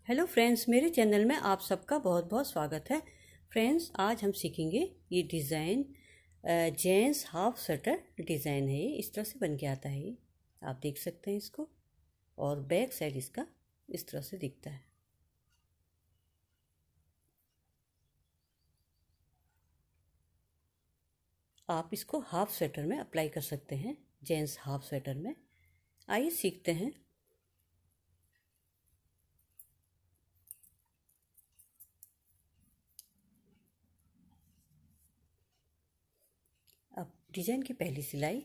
Hello friends, मेरे channel में आप सबका बहुत बहुत स्वागत है। फ्रेंड्स, आज हम सीखेंगे ये design. Gents half sweater design है। ये इस तरह से बन के आता है। ये आप देख सकते हैं इसको, और बैक साइड इसका इस तरह से दिखता है। आप इसको हाफ स्वेटर में अप्लाई कर सकते हैं, जेंट्स हाफ स्वेटर में। आइए सीखते हैं। अब डिजाइन की पहली सिलाई,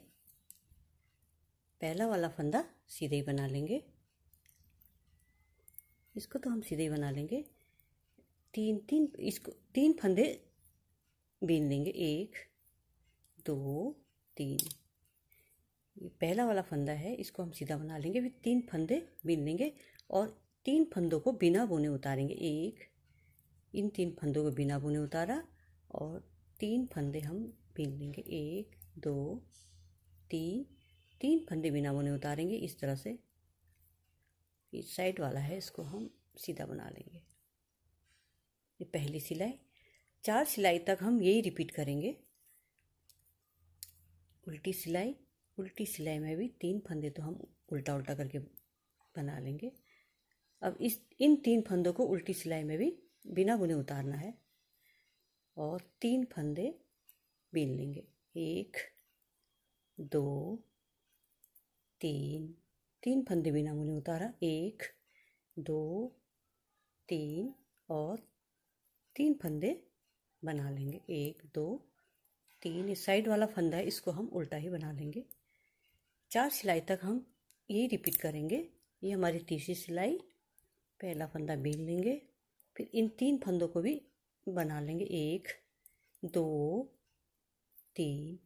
पहला वाला फंदा सीधे ही बना लेंगे। इसको तो हम सीधे ही बना लेंगे। इसको तीन फंदे बीन लेंगे। 1 2 3। ये पहला वाला फंदा है, इसको हम सीधा बना लेंगे। फिर 3 फंदे बीन लेंगे और 3 फंदों को बिना बुने उतारेंगे। इन 3 फंदों को बिना बुने उतारा और 3 फंदे हम बीन लेंगे। 1 2 3 फंदे बिना बुने उतारेंगे। इस तरह से ये साइड वाला है, इसको हम सीधा बना लेंगे। ये पहली सिलाई। 4 सिलाई तक हम यही रिपीट करेंगे। उल्टी सिलाई में भी 3 फंदे तो हम उल्टा उल्टा करके बना लेंगे। अब इन 3 फंदों को उल्टी सिलाई में भी बिना बुने उतारना है और 3 फंदे बीन लेंगे। 1 2 3 फंदे बिना बुने उतारा। 1 2 3 और 3 फंदे बना लेंगे। 1 2 3। ये साइड वाला फंदा है, इसको हम उल्टा ही बना लेंगे। 4 सिलाई तक हम यही रिपीट करेंगे। ये हमारी तीसरी सिलाई। पहला फंदा बीन लेंगे, फिर इन 3 फंदों को भी बना लेंगे। 1 2 3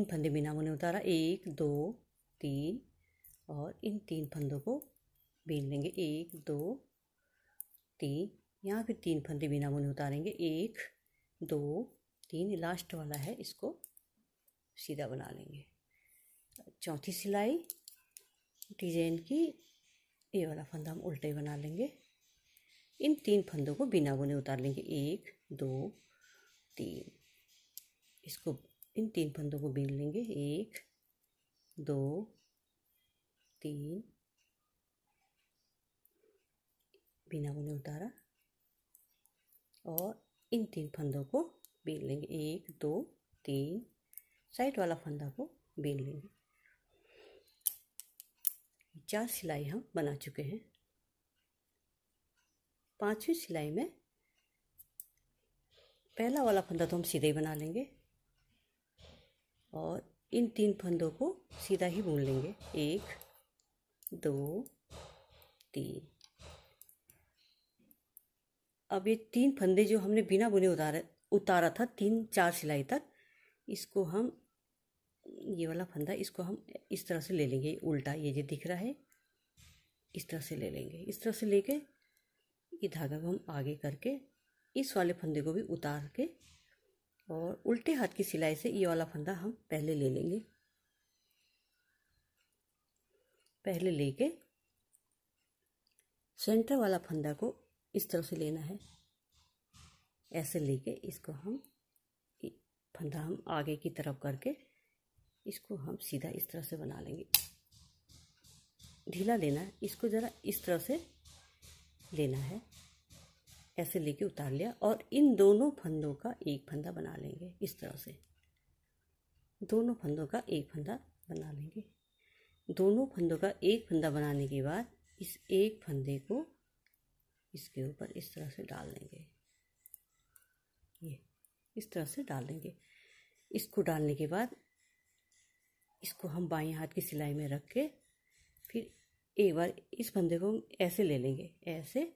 फंदे बिना बुने उतारा। 1 2 3 और इन 3 फंदों को बीन लेंगे। 1 2 3। यहाँ फिर 3 फंदे बिना बुने उतारेंगे। 1 2 3। लास्ट वाला है, इसको सीधा बना लेंगे। चौथी सिलाई डिजाइन की, ये वाला फंदा हम उल्टे ही बना लेंगे। इन 3 फंदों को बिना बुने उतार लेंगे। 1 2 3। इसको इन 3 फंदों को बीन लेंगे। 1 2 3 बिना बुने उतारा और इन 3 फंदों को बीन लेंगे। 1 2 3। साइड वाला फंदा को बीन लेंगे। 4 सिलाई हम बना चुके हैं। 5वीं सिलाई में पहला वाला फंदा तो हम सीधे ही बना लेंगे और इन 3 फंदों को सीधा ही बुन लेंगे। 1 2 3। अब ये 3 फंदे जो हमने बिना बुने उतारा था 3-4 सिलाई तक, इसको हम, ये वाला फंदा, इसको हम इस तरह से ले लेंगे। उल्टा ये जो दिख रहा है, इस तरह से ले लेंगे। इस तरह से लेके ये धागा को हम आगे करके इस वाले फंदे को भी उतार के और उल्टे हाथ की सिलाई से ये वाला फंदा हम पहले ले लेंगे। पहले लेके सेंटर वाला फंदा को इस तरह से लेना है। ऐसे लेके इसको हम, फंदा हम आगे की तरफ करके इसको हम सीधा इस तरह से बना लेंगे। ढीला लेना है, इसको ज़रा इस तरह से लेना है। ऐसे लेके उतार लिया और इन दोनों फंदों का एक फंदा बना लेंगे। इस तरह से दोनों फंदों का एक फंदा बना लेंगे। दोनों फंदों का एक फंदा बनाने के बाद इस एक फंदे को इसके ऊपर इस तरह से डाल देंगे। ये इस तरह से डाल देंगे। इसको डालने के बाद इसको हम बाएं हाथ की सिलाई में रख के फिर एक बार इस फंदे को हम ऐसे ले लेंगे, ऐसे,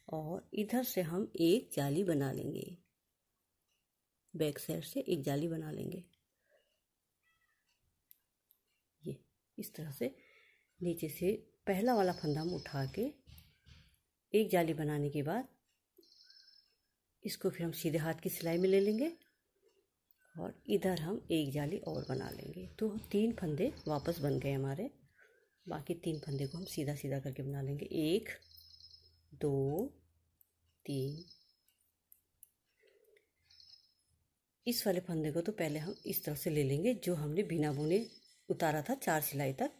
और इधर से हम एक जाली बना लेंगे। बैक साइड से एक जाली बना लेंगे। ये इस तरह से नीचे से पहला वाला फंदा हम उठा के एक जाली बनाने के बाद इसको फिर हम सीधे हाथ की सिलाई में ले लेंगे और इधर हम एक जाली और बना लेंगे। तो 3 फंदे वापस बन गए हमारे। बाकी 3 फंदे को हम सीधा सीधा करके बना लेंगे। 1 2 3। इस वाले फंदे को तो पहले हम इस तरह से ले लेंगे जो हमने बिना बुने उतारा था 4 सिलाई तक।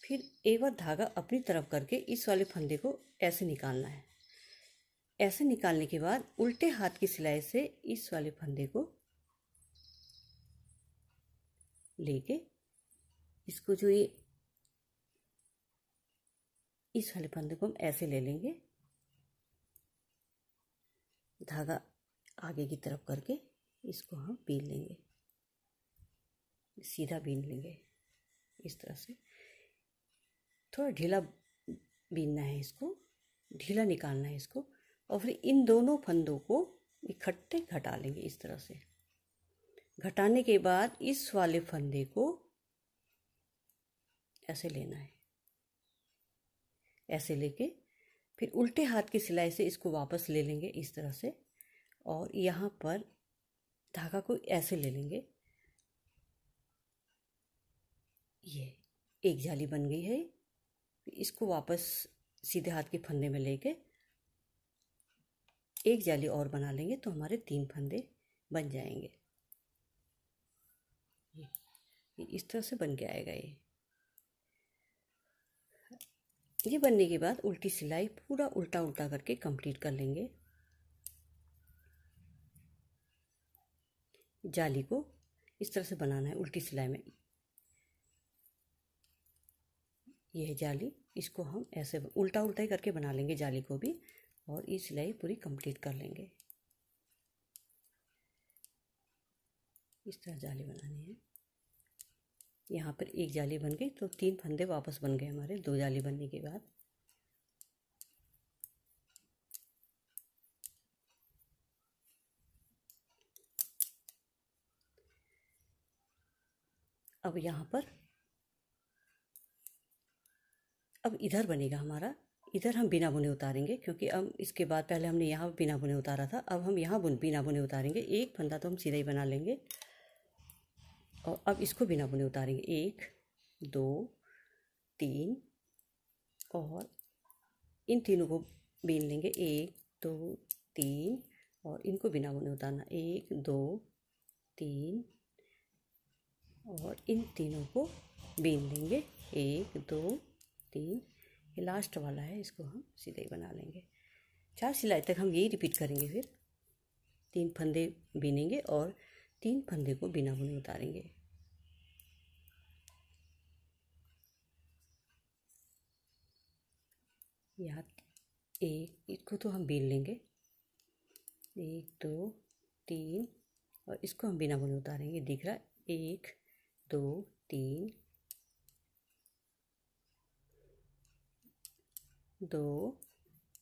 फिर एक बार धागा अपनी तरफ करके इस वाले फंदे को ऐसे निकालना है। ऐसे निकालने के बाद उल्टे हाथ की सिलाई से इस वाले फंदे को लेके इसको जो ये इस वाले फंदे को हम ऐसे ले लेंगे, धागा आगे की तरफ करके इसको हम बीन लेंगे, सीधा बीन लेंगे इस तरह से। थोड़ा ढीला बीनना है, इसको ढीला निकालना है इसको। और फिर इन दोनों फंदों को इकट्ठे घटा लेंगे इस तरह से। घटाने के बाद इस वाले फंदे को ऐसे लेना है, ऐसे लेके फिर उल्टे हाथ की सिलाई से इसको वापस ले लेंगे इस तरह से। और यहाँ पर धागा को ऐसे ले लेंगे। ये एक जाली बन गई है। इसको वापस सीधे हाथ के फंदे में लेके एक जाली और बना लेंगे तो हमारे 3 फंदे बन जाएंगे। ये इस तरह से बन के आएगा। ये बनने के बाद उल्टी सिलाई पूरा उल्टा उल्टा करके कंप्लीट कर लेंगे। जाली को इस तरह से बनाना है उल्टी सिलाई में। यह जाली, इसको हम ऐसे उल्टा उल्टा ही करके बना लेंगे जाली को भी, और ये सिलाई पूरी कंप्लीट कर लेंगे। इस तरह जाली बनानी है। यहाँ पर एक जाली बन गई तो 3 फंदे वापस बन गए हमारे 2 जाली बनने के बाद। अब यहाँ पर अब इधर बनेगा हमारा। इधर हम बिना बुने उतारेंगे, क्योंकि अब इसके बाद पहले हमने यहाँ बिना बुने उतारा था, अब हम यहाँ बिना बुने उतारेंगे। एक फंदा तो हम सीधा ही बना लेंगे और अब इसको बिना बुने उतारेंगे। 1 2 3 और इन तीनों को बीन लेंगे। 1 2 3 और इनको बिना बुने उतारना। 1 2 3 और इन तीनों को बीन लेंगे। 1 2 3। ये लास्ट वाला है, इसको हम सीधा ही बना लेंगे। 4 सिलाई तक हम यही रिपीट करेंगे। फिर 3 फंदे बीनेंगे और 3 फंदे को बिना बुने उतारेंगे। यहाँ एक, इसको तो हम बीन लेंगे। 1 2 3 और इसको हम बिना बुने उतारेंगे। दिख रहा है? 1 2 3 2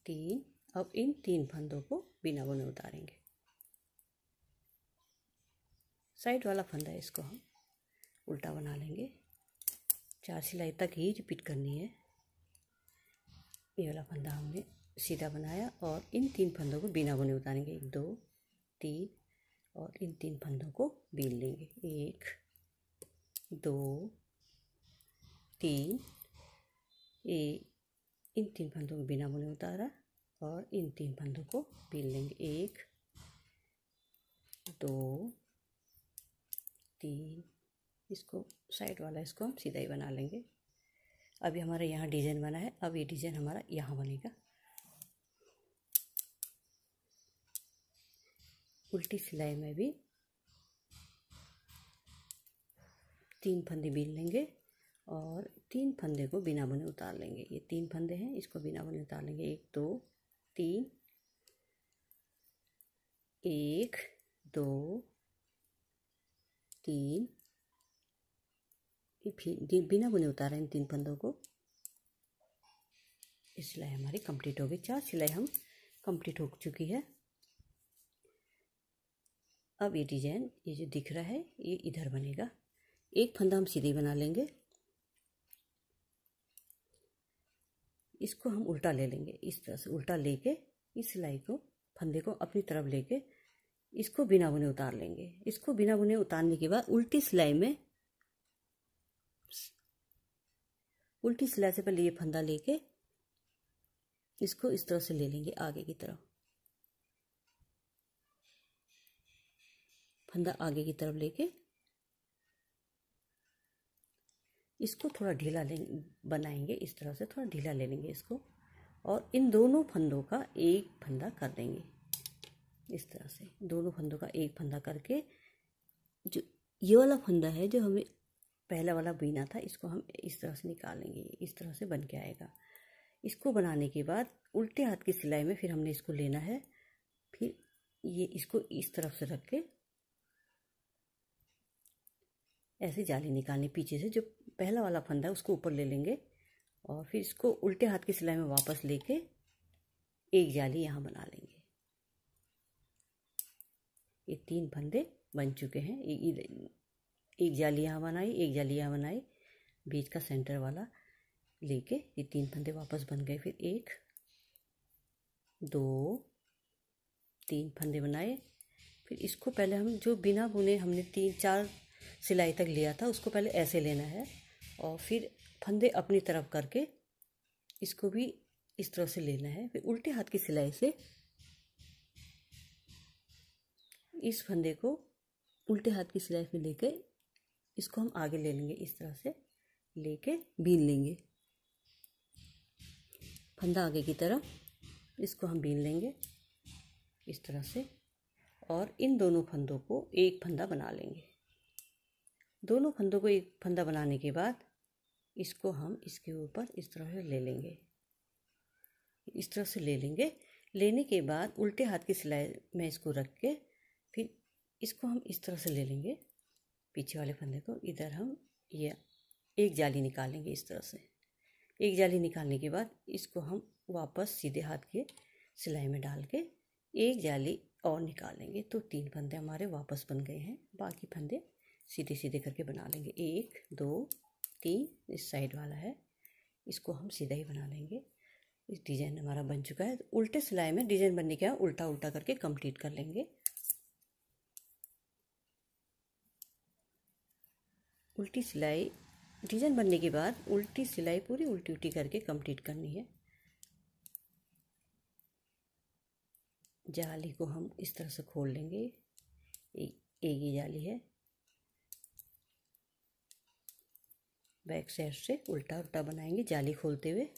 3। अब इन 3 फंदों को बिना बुने उतारेंगे। साइड वाला फंदा है, इसको हम उल्टा बना लेंगे। 4 सिलाई तक ही रिपीट करनी है। ये वाला फंदा हमने सीधा बनाया और इन 3 फंदों को बिना बुने उतारेंगे। 1 2 3 और इन 3 फंदों को बीन लेंगे। 1 2 3। इन 3 फंदों को बिना बुने उतारा और इन 3 फंदों को बीन लेंगे। 1 2 3। इसको साइड वाला इसको हम सीधा ही बना लेंगे। अभी हमारा यहाँ डिजाइन बना है, अब ये डिजाइन हमारा यहाँ बनेगा। उल्टी सिलाई में भी 3 फंदे बीन लेंगे और 3 फंदे को बिना बुने उतार लेंगे। ये 3 फंदे हैं, इसको बिना बुने उतार लेंगे। 1 2 3 1 2 3। फिर बिना बुने उतारा इन 3 फंदों को। ये सिलाई हमारी कंप्लीट हो गई। 4 सिलाई हम कंप्लीट हो चुकी है। अब ये डिजाइन, ये जो दिख रहा है, ये इधर बनेगा। एक फंदा हम सीधे बना लेंगे। इसको हम उल्टा ले लेंगे। इस तरह से उल्टा लेके इस सिलाई को, फंदे को अपनी तरफ लेके इसको बिना बुने उतार लेंगे। इसको बिना बुने उतारने के बाद उल्टी सिलाई में उल्टी सिलाई से पहले ये फंदा लेके इसको इस तरह से ले लेंगे आगे की तरफ। फंदा आगे की तरफ लेके इसको थोड़ा ढीला बनाएंगे, इस तरह से थोड़ा ढीला ले लेंगे इसको, और इन दोनों फंदों का एक फंदा कर देंगे। इस तरह से दोनों फंदों का एक फंदा करके जो ये वाला फंदा है जो हमें पहला वाला बीना था, इसको हम इस तरह से निकालेंगे। इस तरह से बन के आएगा। इसको बनाने के बाद उल्टे हाथ की सिलाई में फिर हमने इसको लेना है। फिर ये इसको इस तरफ से रख के ऐसे जाली निकालनी, पीछे से जो पहला वाला फंदा है उसको ऊपर ले लेंगे और फिर इसको उल्टे हाथ की सिलाई में वापस लेके एक जाली यहाँ बना लेंगे। ये 3 फंदे बन चुके हैं। एक जाली यहाँ बनाई, एक जाली यहाँ बनाई, बीच का सेंटर वाला लेके ये 3 फंदे वापस बन गए। फिर 1 2 3 फंदे बनाए। फिर इसको पहले हम जो बिना बुने हमने 3-4 सिलाई तक लिया था उसको पहले ऐसे लेना है और फिर फंदे अपनी तरफ करके इसको भी इस तरह से लेना है। फिर उल्टे हाथ की सिलाई से इस फंदे को उल्टे हाथ की सिलाई में लेके इसको हम आगे ले लेंगे, इस तरह से लेके बीन लेंगे। फंदा आगे की तरफ इसको हम बीन लेंगे इस तरह से, और इन दोनों फंदों को एक फंदा बना लेंगे। दोनों फंदों को एक फंदा बनाने के बाद इसको हम इसके ऊपर इस तरह से ले लेंगे, इस तरह से ले लेंगे। लेने के बाद उल्टे हाथ की सिलाई में इसको रख के फिर इसको हम इस तरह से ले लेंगे, पीछे वाले फंदे को। इधर हम ये एक जाली निकालेंगे इस तरह से। एक जाली निकालने के बाद इसको हम वापस सीधे हाथ के सिलाई में डाल के एक जाली और निकालेंगे, तो 3 फंदे हमारे वापस बन गए हैं। बाकी फंदे सीधे सीधे करके बना लेंगे। 1 2 3 इस साइड वाला है, इसको हम सीधा ही बना लेंगे। इस डिज़ाइन हमारा बन चुका है। उल्टे सिलाई में डिज़ाइन बनने के बाद उल्टा उल्टा करके कंप्लीट कर लेंगे। उल्टी सिलाई डिज़ाइन बनने के बाद उल्टी सिलाई पूरी उल्टी उल्टी करके कंप्लीट करनी है। जाली को हम इस तरह से खोल लेंगे। एक ही जाली है, बैक साइड से उल्टा उल्टा बनाएंगे जाली खोलते हुए।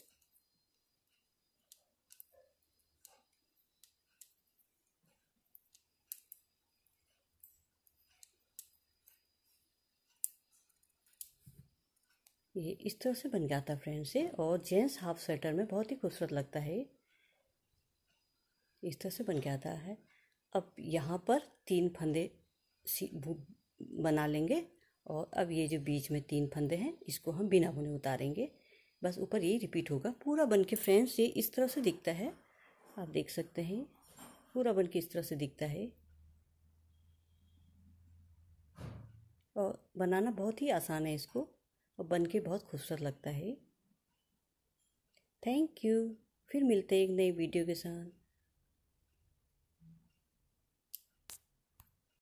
ये इस तरह से बन जाता है फ्रेंड्स से, और जेंट्स हाफ स्वेटर में बहुत ही खूबसूरत लगता है। इस तरह से बन के आता है। अब यहाँ पर 3 फंदे बना लेंगे, और अब ये जो बीच में 3 फंदे हैं इसको हम बिना बुने उतारेंगे। बस ऊपर ये रिपीट होगा। पूरा बन के फ्रेंड्स ये इस तरह से दिखता है, आप देख सकते हैं। पूरा बन के इस तरह से दिखता है, और बनाना बहुत ही आसान है इसको, और बन के बहुत खूबसूरत लगता है। Thank you. फिर मिलते हैं एक नई वीडियो के साथ।